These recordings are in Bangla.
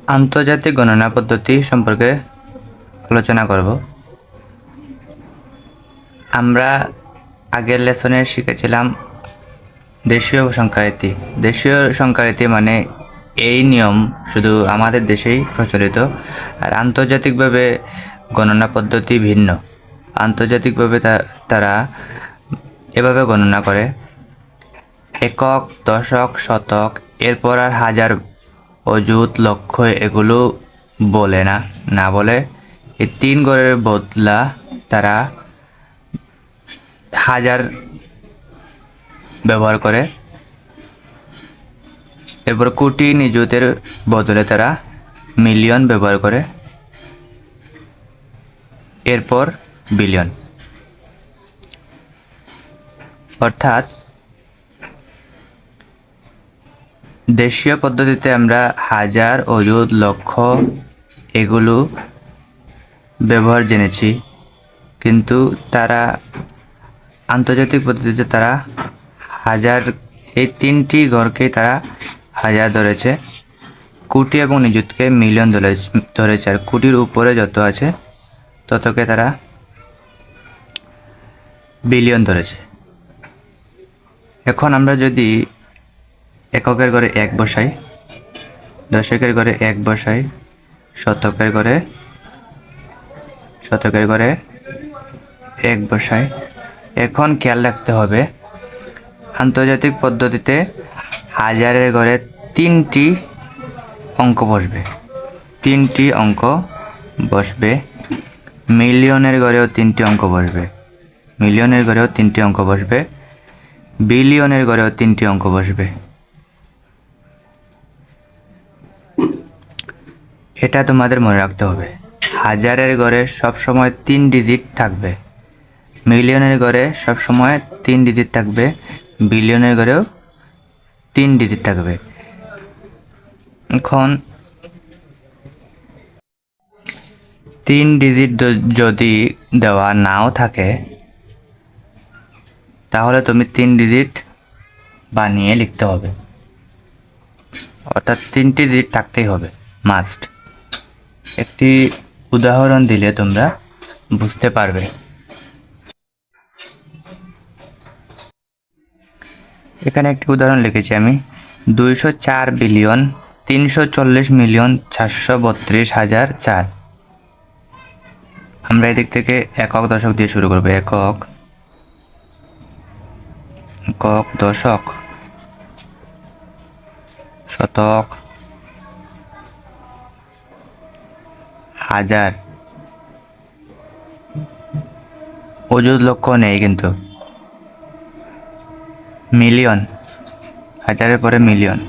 আন্তর্জাতিক গণনা পদ্ধতি সম্পর্কে আলোচনা করব। আমরা আগের লেসনে শিখেছিলাম দেশীয় সংখ্যারীতি। দেশীয় সংখ্যারীতি মানে এই নিয়ম শুধু আমাদের দেশেই প্রচলিত, আর আন্তর্জাতিকভাবে গণনা পদ্ধতি ভিন্ন। আন্তর্জাতিকভাবে তারা এভাবে গণনা করে: একক, দশক, শতক, এরপর আর হাজার, অযুত, লক্ষ এগুলো বলে না বলে এই 3 ঘরের বদলা তারা হাজার ব্যবহার করে। এরপর কোটি, নিযুতের বদলে তারা মিলিয়ন ব্যবহার করে, এরপর বিলিয়ন। অর্থাৎ দেশীয় পদ্ধতিতে আমরা হাজার, অযুত, লক্ষ এগুলো ব্যবহার জেনেছি, কিন্তু তারা আন্তর্জাতিক পদ্ধতিতে তারা হাজার, এই 3টি ঘরকেই তারা হাজার ধরেছে, কোটি এবং নিযুতকে মিলিয়ন ধরেছে, আর কোটির উপরে যত আছে ততকে তারা বিলিয়ন ধরেছে। এখন আমরা যদি এককের ঘরে 1 বসাই, দশকের ঘরে 1 বসাই, শতকের ঘরে 1 বসাই, এখন খেয়াল রাখতে হবে আন্তর্জাতিক পদ্ধতিতে হাজারের ঘরে 3টি অঙ্ক বসবে, 3টি অঙ্ক বসবে। মিলিয়নের ঘরেও 3টি অঙ্ক বসবে, মিলিয়নের ঘরেও 3টি অঙ্ক বসবে। বিলিয়নের ঘরেও 3টি অঙ্ক বসবে। এটা তোমাদের মনে রাখতে হবে। হাজারের ঘরে সবসময় 3 ডিজিট থাকবে, মিলিয়নের ঘরে সবসময় 3 ডিজিট থাকবে, বিলিয়নের ঘরেও 3 ডিজিট থাকবে। এখন 3 ডিজিট যদি দেওয়া নাও থাকে তাহলে তুমি 3 ডিজিট বানিয়ে লিখতে হবে, অর্থাৎ 3টি ডিজিট থাকতেই হবে, মাস্ট। একটি উদাহরণ দিলে তোমরা বুঝতে পারবে। এখানে একটি উদাহরণ লিখেছি আমি: 204,340,432,004। আমরা এদিক থেকে একক, দশক দিয়ে শুরু করবো। একক, দশক, শতক, হাজার, অযুত, লক্ষ নেই কিন্তু, মিলিয়ন, হাজারের পরে মিলিয়ন,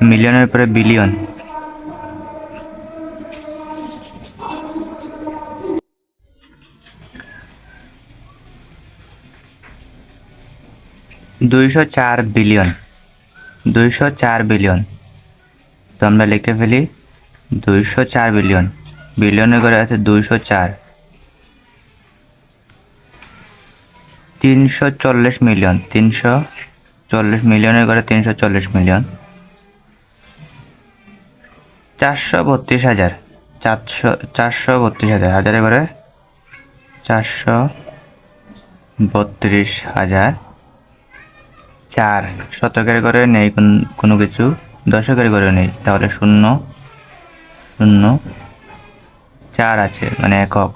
মিলিয়নের পরে বিলিয়ন, $204 বিলিয়ন, 204 বিলিয়ন। তো আমরা লিখে ফেলি 204 বিলিয়ন। বিলিয়নের ঘরে আছে 204। 340 মিলিয়ন, 340 মিলিয়নের ঘরে 340 মিলিয়ন। 432,000, 432,000, হাজারের ঘরে 432,000। 4, শতকের ঘরে নেই কোনো কিছু, দশকের ঘরে নেই, তাহলে 0, 0, 4 আছে, মানে একক।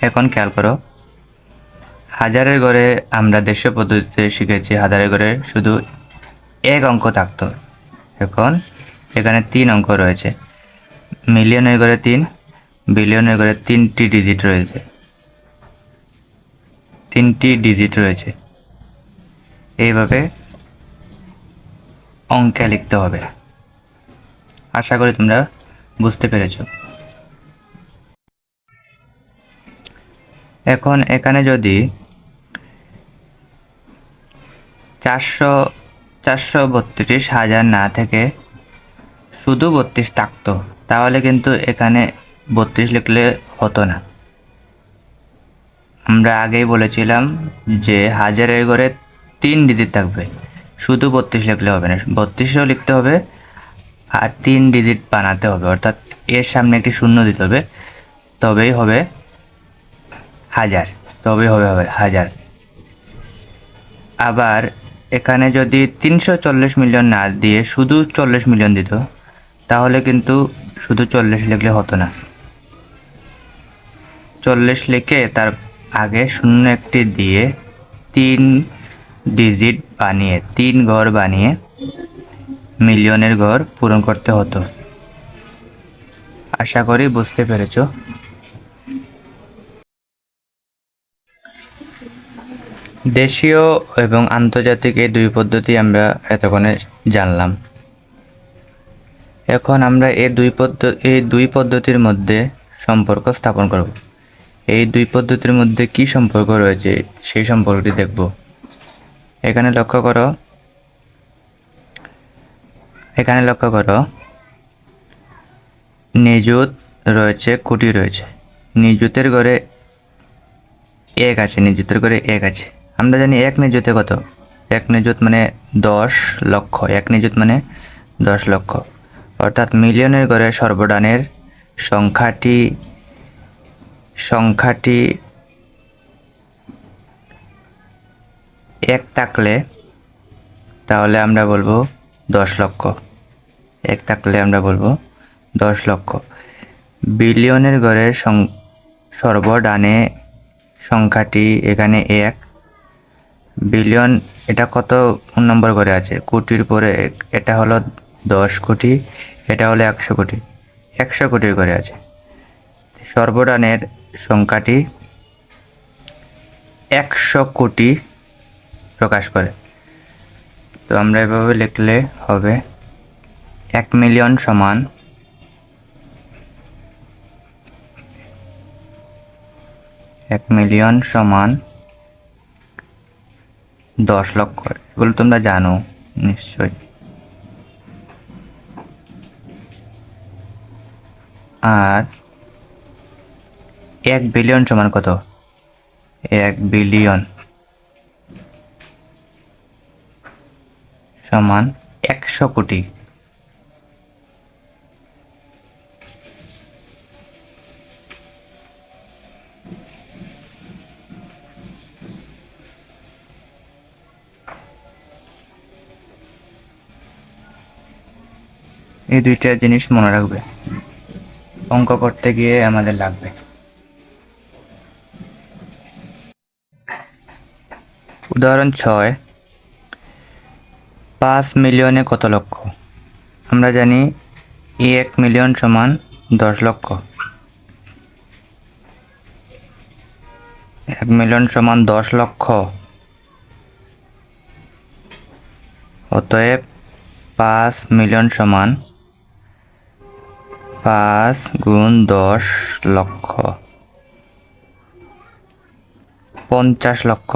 এখন খেয়াল করো, হাজারের ঘরে আমরা দেশীয় পদ্ধতিতে শিখেছি হাজারের ঘরে শুধু 1 অঙ্ক থাকতো, এখন এখানে 3 অঙ্ক রয়েছে। মিলিয়নের ঘরে 3, বিলিয়নের ঘরে 3টি ডিজিট রয়েছে, 3টি ডিজিট রয়েছে। এইভাবে অঙ্কে লিখতে হবে। আশা করি তোমরা বুঝতে পেরেছ। এখন এখানে যদি 432,000 না থেকে শুধু 32 থাকতো, তাহলে কিন্তু এখানে 32 লিখলে হতো না। আমরা আগেই বলেছিলাম যে হাজারের ঘরে 3 ডিজিট থাকবে, শুধু 32 লিখলে হবে না, 32ও লিখতে হবে আর 3 ডিজিট বানাতে হবে, অর্থাৎ এর সামনে একটি শূন্য দিতে হবে, তবেই হবে হাজার, হাজার। আবার এখানে যদি 340 মিলিয়ন না দিয়ে শুধু 40 মিলিয়ন দিত, তাহলে কিন্তু শুধু 40 লিখলে হতো না। 40 লিখে তার আগে শূন্য একটি দিয়ে 3 ডিজিট বানিয়ে 3 ঘর বানিয়ে মিলিয়নের ঘর পূরণ করতে হতো। আশা করি বুঝতে পেরেছ। দেশীয় এবং আন্তর্জাতিক এই দুই পদ্ধতি আমরা এতক্ষণে জানলাম। এখন আমরা এই দুই পদ্ধতির মধ্যে সম্পর্ক স্থাপন করব। এই দুই পদ্ধতির মধ্যে কি সম্পর্ক রয়েছে সেই সম্পর্কটি দেখব। এখানে লক্ষ্য করো, নিযুত রয়েছে, কোটি রয়েছে। নিযুতের ঘরে 1 আছে, আমরা জানি 1 নিযুতে কত? 1 নিযুত মানে 10 লক্ষ, 1 নিযুত মানে 10 লক্ষ। অর্থাৎ মিলিয়নের ঘরে সর্বডানের সংখ্যাটি 1 থাকলে তাহলে আমরা বলবো 10 লক্ষ। 1 থাকলে আমরা বলবো 10 লক্ষ। বিলিয়নের ঘরে সর্বডানে সংখ্যাটি এখানে 1। বিলিয়ন এটা কত নম্বর ঘরে আছে? কোটির পরে এটা হলো 10 কোটি, এটা হলো 100 কোটি, 100 কোটির ঘরে আছে। সর্বডানের সংখ্যাটি 100 কোটি প্রকাশ করে। তো আমরা এভাবে লিখলে হবে 1 মিলিয়ন সমান 10 লক্ষ। এগুলো তোমরা জানো নিশ্চয়ই। আর 1 বিলিয়ন সমান কত? 1 বিলিয়ন সমান 100 কোটি। এই দুইটা জিনিস মনে রাখবে, অঙ্ক করতে গিয়ে আমাদের লাগবে। উদাহরণ 6, 5 মিলিয়নে কত লক্ষ? আমরা জানি 1 মিলিয়ন সমান 10 লক্ষ। 1 মিলিয়ন সমান 10 লক্ষ। অতএব 5 মিলিয়ন সমান 5 গুণ 10 লক্ষ, 50 লক্ষ।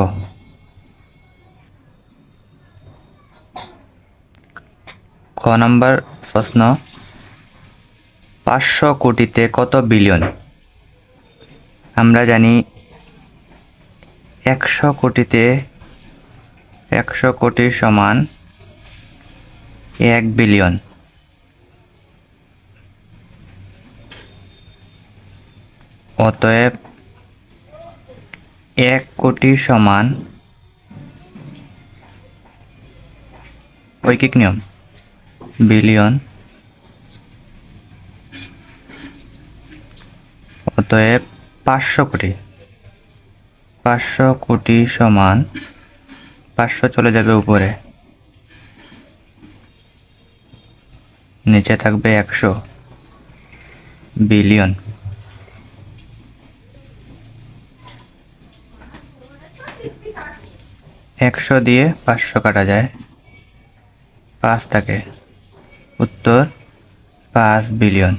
খ নম্বর প্রশ্ন, 500 কোটিতে কত বিলিয়ন? আমরা জানি 100 কোটিতে 100 কোটি সমান 1 বিলিয়ন। অতএব 1 কোটি সমান ঐকিক নিয়ম বিলিয়ন। অতএব 500 কোটি, 500 কোটি সমান 500 চলে যাবে উপরে, নিচে থাকবে 100 বিলিয়ন। একশো দিয়ে 500 কাটা যায়, 5 থাকে, উত্তর 5 বিলিয়ন।